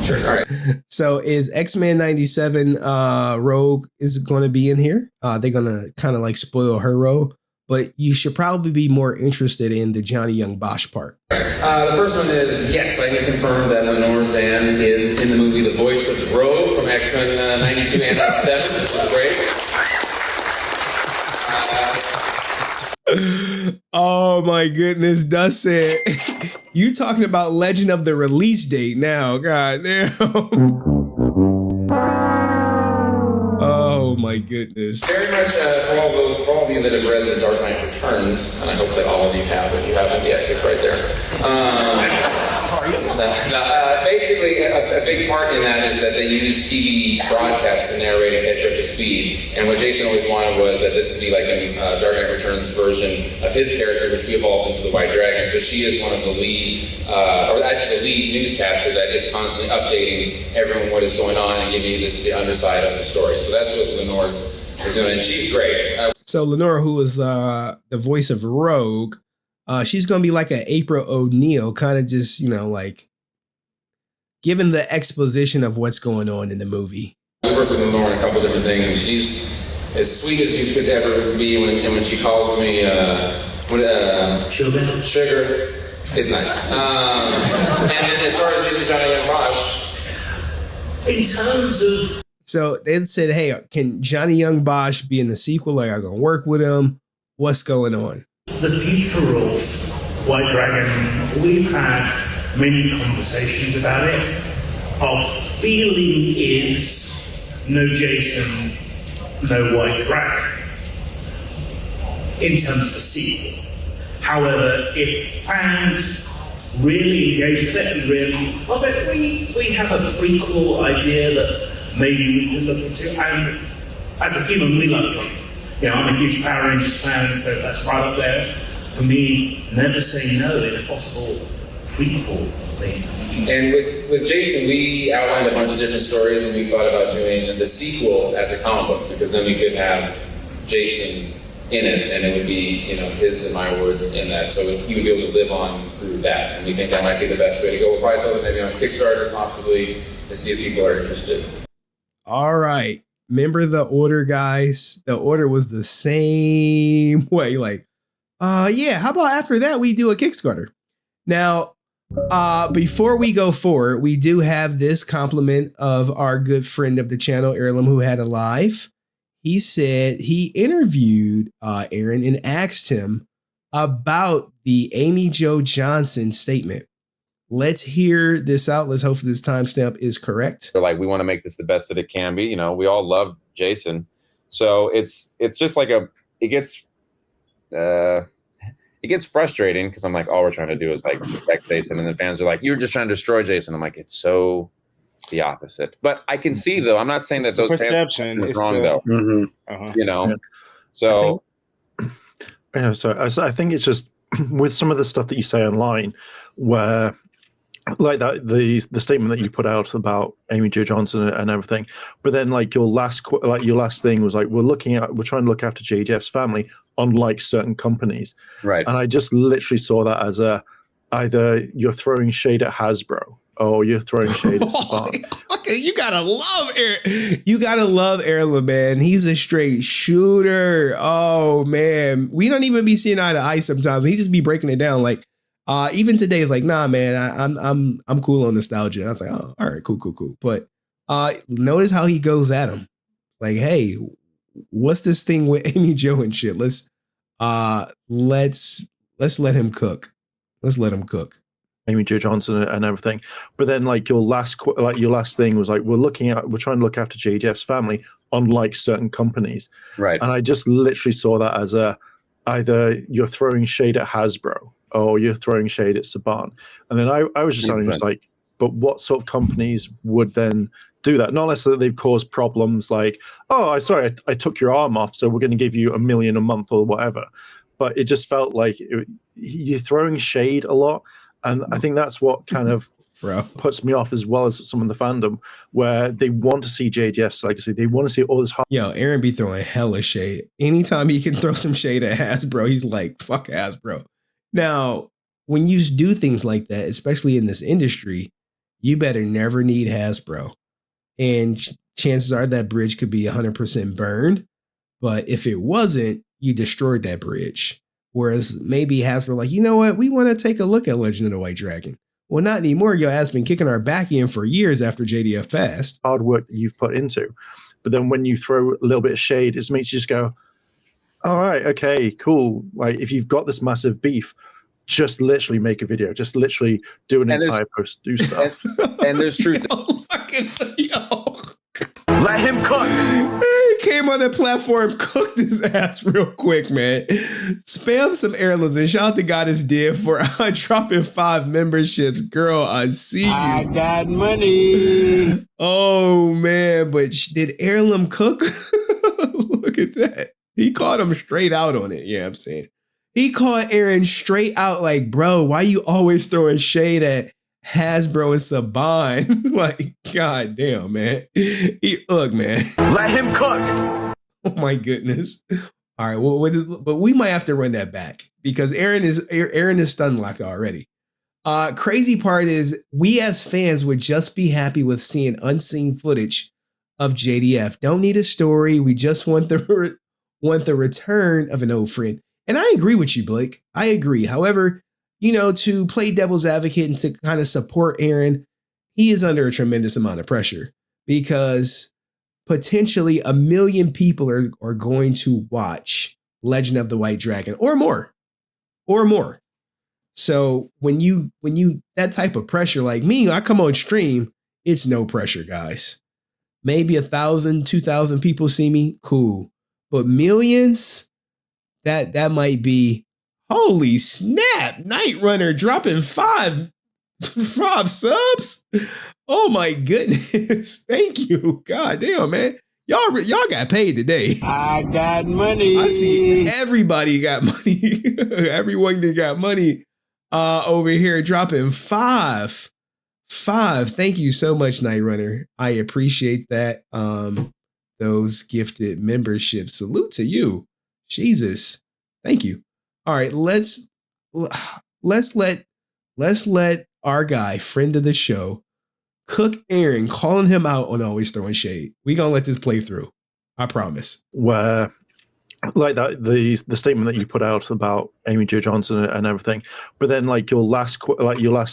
Sure. All right. So is X-Men 97 Rogue is going to be in here? They're going to kind of like spoil her role. But you should probably be more interested in the Johnny Young Bosch part. The first one is, yes, I can confirm that Lenore Zan is in the movie the voice of Rogue from X-Men 92 and 97, which is great. Oh my goodness, Dust said, you talking about Legend of the release date now, god damn. Oh my goodness. Very much for all of you that have read The Dark Knight Returns, and I hope that all of you have. If you haven't yet, it's right there. Basically, a big part in that is that they use TV broadcast to narrate and catch up to speed. And what Jason always wanted was that this would be like a Dark Knight Returns version of his character, which we evolved into the White Dragon. So she is one of the lead, or actually the lead newscaster that is constantly updating everyone what is going on and giving you the underside of the story. So that's what Lenore is doing, and she's great. So Lenore, who was the voice of Rogue, she's going to be like an April O'Neil, kind of just, like given the exposition of what's going on in the movie. I worked with Lenore on a couple different things, and she's as sweet as you could ever be when she calls me sugar. It's nice. And then as far as Jason Johnny and Bosch, in terms of... So they said, hey, can Johnny Young Bosch be in the sequel? Like, I'm going to work with him. What's going on? The future of White Dragon, we've had many conversations about it. Our feeling is no Jason, no White Dragon in terms of the sequel. However, if fans really engage with it and really love it, we have a prequel idea that maybe we can look into. And as a human, we love Johnny. I'm a huge Power Rangers fan, so that's right up there. For me, never say no in a possible prequel thing. And with Jason, we outlined a bunch of different stories, and we thought about doing the sequel as a comic book, because then we could have Jason in it, and it would be, his and my words in that. So he would be able to live on through that, and we think that might be the best way to go. We'll probably throw it maybe on Kickstarter, possibly, to see if people are interested. All right. Remember the order, guys? The order was the same way. Like, yeah, how about after that we do a Kickstarter? Now, before we go forward, we do have this compliment of our good friend of the channel, Heirloom, who had a live. He said he interviewed Aaron and asked him about the Amy Jo Johnson statement. Let's hear this out. Let's hope this timestamp is correct. They're like, we want to make this the best that it can be. We all love Jason. So it's just like it gets frustrating because I'm like, all we're trying to do is like protect Jason. And then fans are like, you're just trying to destroy Jason. I'm like, it's so the opposite. But I can see, though, I'm not saying that those perception is wrong, though. Mm-hmm. So. I think it's just with some of the stuff that you say online where, like that, the statement that you put out about Amy Jo Johnson and everything, but then like your last thing was like, we're trying to look after JJF's family, unlike certain companies, right? And I just literally saw that as either you're throwing shade at Hasbro or you're throwing shade at Spawn. Okay, you gotta love Heirloom, man. He's a straight shooter. Oh man, we don't even be seeing eye to eye sometimes. He just be breaking it down like. Even today is like, nah, man, I'm cool on nostalgia. And I was like, oh, all right, cool. But notice how he goes at him. Like, hey, what's this thing with Amy Jo and shit? Let's let him cook. Let's let him cook. Amy Jo Johnson and everything. But then like your last thing was like, we're trying to look after JJF's family, unlike certain companies. Right. And I just literally saw that as either you're throwing shade at Hasbro or you're throwing shade at Saban. And then I was just like, but what sort of companies would then do that? Not unless they've caused problems like, oh, I took your arm off, so we're going to give you $1 million a month or whatever. But it just felt like you're throwing shade a lot. And I think that's what kind of puts me off, as well as some of the fandom, where they want to see JJF's legacy. They want to see all this. Yo, Aaron be throwing hella shade. Anytime he can throw some shade at Hasbro, he's like, fuck Hasbro. Now, when you do things like that, especially in this industry, you better never need Hasbro. And chances are that bridge could be 100% burned. But if it wasn't, you destroyed that bridge. Whereas maybe Hasbro like, you know what? We want to take a look at Legend of the White Dragon. Well, not anymore. Your ass been kicking our back in for years after JDF passed. Hard work that you've put into. But then when you throw a little bit of shade, it makes you just go, all right, okay, cool. Like, if you've got this massive beef, just literally make a video. Just literally do an entire post, do stuff. And there's truth. Let him cook. He came on the platform, cooked his ass real quick, man. Spam some heirlooms and shout out to Goddess Dear for dropping 5 memberships. Girl, I see you. I got money. Oh, man. But did Heirloom cook? Look at that. He caught him straight out on it. Yeah, I'm saying. He caught Aaron straight out like, bro, why you always throwing shade at Hasbro and Saban? Like, god damn, man. Look, man. Let him cook. Oh my goodness. All right, well, but we might have to run that back because Aaron is stun locked already. Crazy part is we as fans would just be happy with seeing unseen footage of JDF. Don't need a story. We just want the return of an old friend. And I agree with you, Blake. I agree. However, to play devil's advocate and to kind of support Aaron, he is under a tremendous amount of pressure because potentially 1 million people are going to watch Legend of the White Dragon or more. So when you that type of pressure, like me, I come on stream, it's no pressure, guys. Maybe 1,000, 2,000 people see me, cool. But millions, that might be, holy snap, Night Runner dropping 5 subs. Oh my goodness. Thank you. God damn, man. Y'all got paid today. I got money. I see everybody got money. Everyone that got money over here dropping 5. Thank you so much, Night Runner. I appreciate that. Those gifted memberships. Salute to you. Jesus. Thank you. All right, let's let our guy, friend of the show, Cook Aaron, calling him out on always throwing shade. We gonna let this play through. I promise. Where, like that, the statement that you put out about Amy Jo Johnson and everything, but then like your last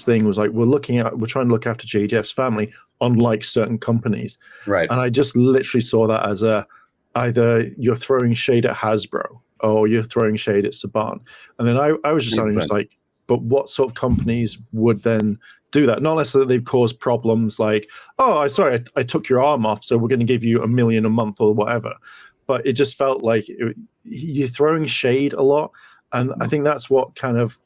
thing was like, we're trying to look after JDF's family, unlike certain companies, right? And I just literally saw that as either you're throwing shade at Hasbro or you're throwing shade at Saban. And then I was just sounding just like, but what sort of companies would then do that? Not necessarily they've caused problems like, oh, I took your arm off, so we're going to give you $1 million a month or whatever. But it just felt like you're throwing shade a lot. And I think that's what kind of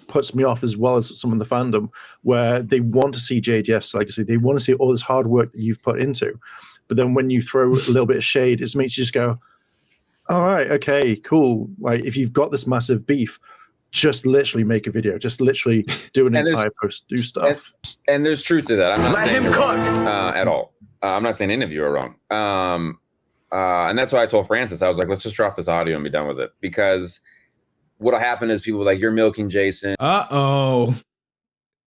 puts me off, as well as some of the fandom, where they want to see JDF's legacy. They want to see all this hard work that you've put into. But then when you throw a little bit of shade, it makes you just go, all right, okay, cool. Like, if you've got this massive beef, just literally make a video. Just literally do an entire post, do stuff. And there's truth to that. I'm not Let saying him you're cook. wrong, at all. I'm not saying any of you are wrong. And that's why I told Francis, I was like, let's just drop this audio and be done with it. Because what'll happen is people are like, you're milking Jason. Uh-oh.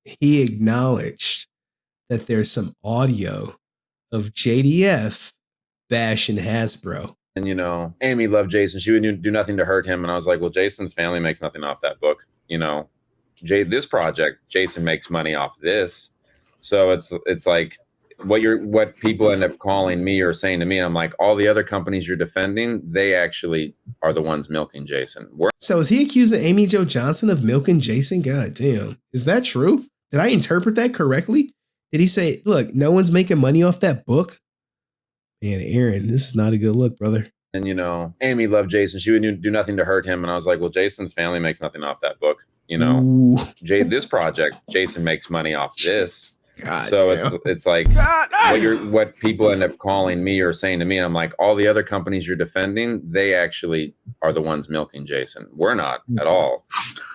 He acknowledged that there's some audio of JDF bashing Hasbro. And, Amy loved Jason. She would do nothing to hurt him. And I was like, well, Jason's family makes nothing off that book. This project, Jason makes money off this. So it's like what people end up calling me or saying to me. I'm like, all the other companies you're defending, they actually are the ones milking Jason. So is he accusing Amy Jo Johnson of milking Jason? God damn. Is that true? Did I interpret that correctly? Did he say, look, no one's making money off that book? Man, Aaron, this is not a good look, brother. And, Amy loved Jason. She would do nothing to hurt him. And I was like, well, Jason's family makes nothing off that book. This project, Jason makes money off this. God so damn. it's like what people end up calling me or saying to me. I'm like, all the other companies you're defending, they actually are the ones milking Jason. We're not at all.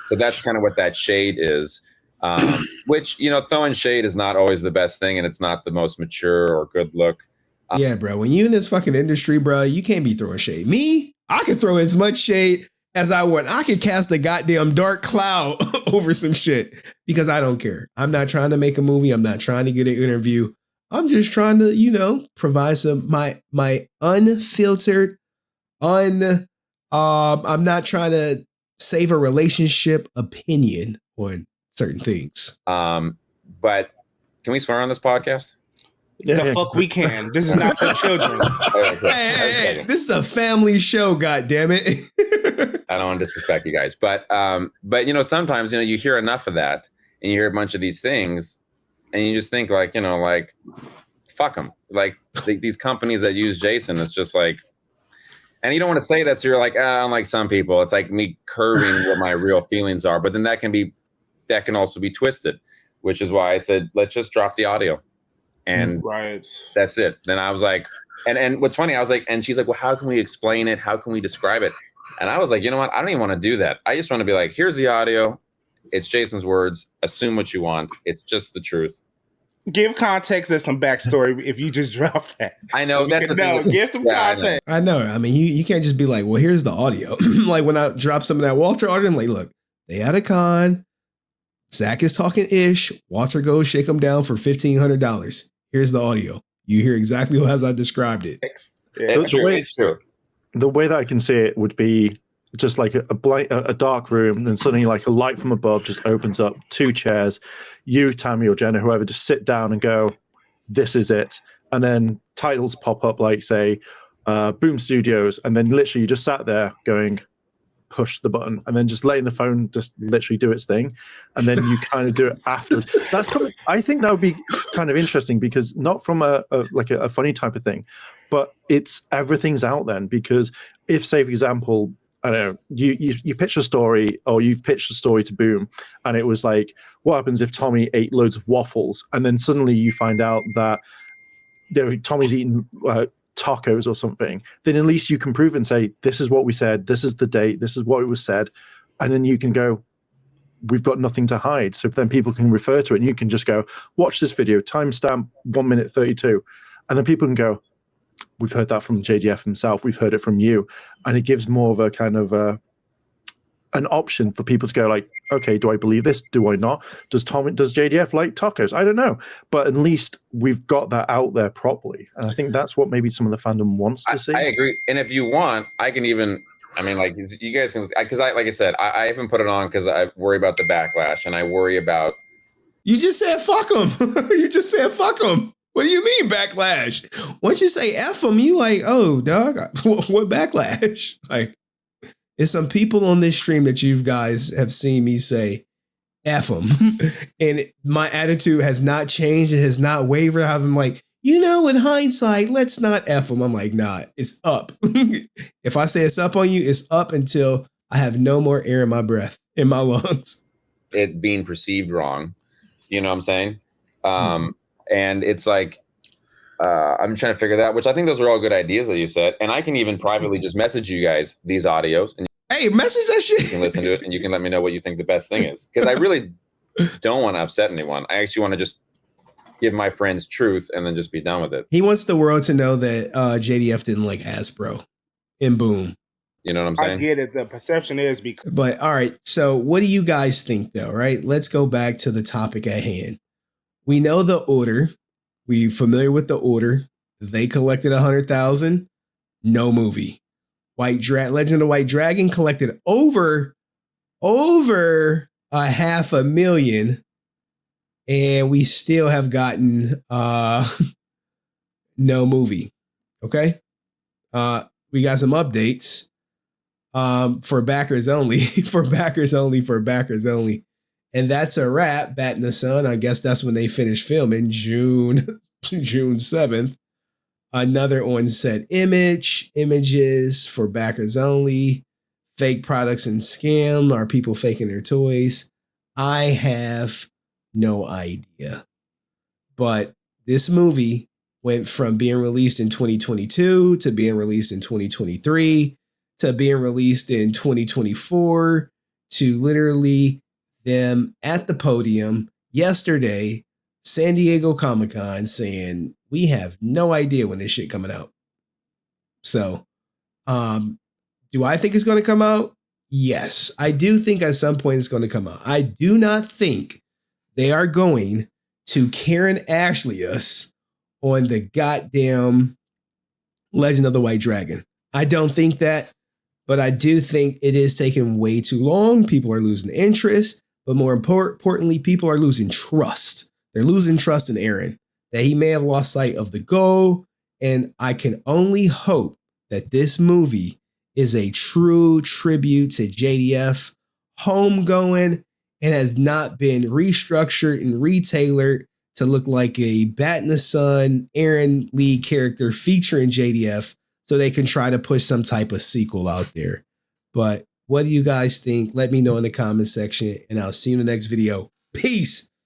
So that's kind of what that shade is. Which, throwing shade is not always the best thing, and it's not the most mature or good look. Yeah, bro. When you in this fucking industry, bro, you can't be throwing shade. Me, I can throw as much shade as I want. I can cast a goddamn dark cloud over some shit because I don't care. I'm not trying to make a movie. I'm not trying to get an interview. I'm just trying to, provide some my unfiltered, I'm not trying to save a relationship opinion on certain things. But can we swear on this podcast? The fuck we can. This is not for children. Hey, this is a family show, God damn it. I don't want to disrespect you guys, but you know, sometimes, you know, you hear enough of that and you hear a bunch of these things and you just think like, you know, like, fuck them. Like these companies that use Jason, it's just like, and you don't want to say that, so you're like, unlike some people, it's like me curving what my real feelings are, but then that can also be twisted, which is why I said, let's just drop the audio. And that's it. Then I was like, and what's funny, I was like, and she's like, well, how can we explain it? How can we describe it? And I was like, you know what? I don't even want to do that. I just want to be like, here's the audio. It's Jason's words. Assume what you want. It's just the truth. Give context and some backstory if you just drop that. I know. So that's the thing. Give some context. I know. I mean, you can't just be like, well, here's the audio. Like when I drop some of that Walter audio, I'm like, look, they had a con. Zach is talking ish. Walter goes shake him down for $1,500. Here's the audio. You hear exactly as I described it. The way that I can see it would be just like a dark room, and then suddenly like a light from above just opens up, 2 chairs, you, Tammy or Jenna, whoever, just sit down and go, this is it. And then titles pop up like, say, Boom Studios, and then literally you just sat there going, push the button, and then just letting the phone just literally do its thing, and then you kind of do it afterwards. I think that would be kind of interesting, because not from a funny type of thing, but it's everything's out then. Because if, say, for example, I don't know, you pitch a story, or you've pitched a story to Boom, and it was like, what happens if Tommy ate loads of waffles, and then suddenly you find out that Tommy's eating tacos or something, then at least you can prove and say, this is what we said, this is the date, this is what it was said, and then you can go, we've got nothing to hide. So then people can refer to it, and you can just go, watch this video, timestamp 1 minute 32, and then people can go, we've heard that from JDF himself, we've heard it from you, and it gives more of a kind of an option for people to go like, okay, do I believe this? Do I not? Does JDF like tacos? I don't know. But at least we've got that out there properly. And I think that's what maybe some of the fandom wants to see. I agree. And if you want, I can even, I mean, like, you guys can, because like I said, I haven't put it on because I worry about the backlash, and I worry about. You just said fuck them. You just said fuck them. What do you mean backlash? Once you say F them, you like, oh, dog, what backlash? Like, there's some people on this stream that you guys have seen me say F them. And my attitude has not changed. It has not wavered. I'm like, in hindsight, let's not F them. I'm like, nah, it's up. If I say it's up on you, it's up until I have no more air in my breath, in my lungs. It being perceived wrong. You know what I'm saying? And it's like, I'm trying to figure that out, which I think those are all good ideas that you said. And I can even privately just message you guys these audios. And hey, message that shit. You can listen to it, and you can let me know what you think the best thing is. Because I really don't want to upset anyone. I actually want to just give my friends truth and then just be done with it. He wants the world to know that JDF didn't like Hasbro in Boom. You know what I'm saying? I get it. The perception is because. But all right. So what do you guys think, though? Right? Let's go back to the topic at hand. We know the order. We're familiar with the order. They collected 100,000. No movie. Legend of the White Dragon collected over 500,000, and we still have gotten no movie. Okay, we got some updates for backers only, for backers only, and that's a wrap. Bat in the Sun. I guess that's when they finished filming, June 7th. Another on-set images for backers only. Fake products and scam. Are people faking their toys? I have no idea. But this movie went from being released in 2022 to being released in 2023 to being released in 2024 to literally them at the podium yesterday, San Diego Comic-Con, saying, we have no idea when this shit coming out. So, do I think it's going to come out? Yes, I do think at some point it's going to come out. I do not think they are going to Karen Ashley us on the goddamn Legend of the White Dragon. I don't think that, but I do think it is taking way too long. People are losing interest, but more importantly, people are losing trust. They're losing trust in Aaron. that he may have lost sight of the goal. And I can only hope that this movie is a true tribute to JDF, homegoing, and has not been restructured and retailored to look like a Bat in the Sun, Aaron Lee character featuring JDF so they can try to push some type of sequel out there. But what do you guys think? Let me know in the comment section, and I'll see you in the next video. Peace.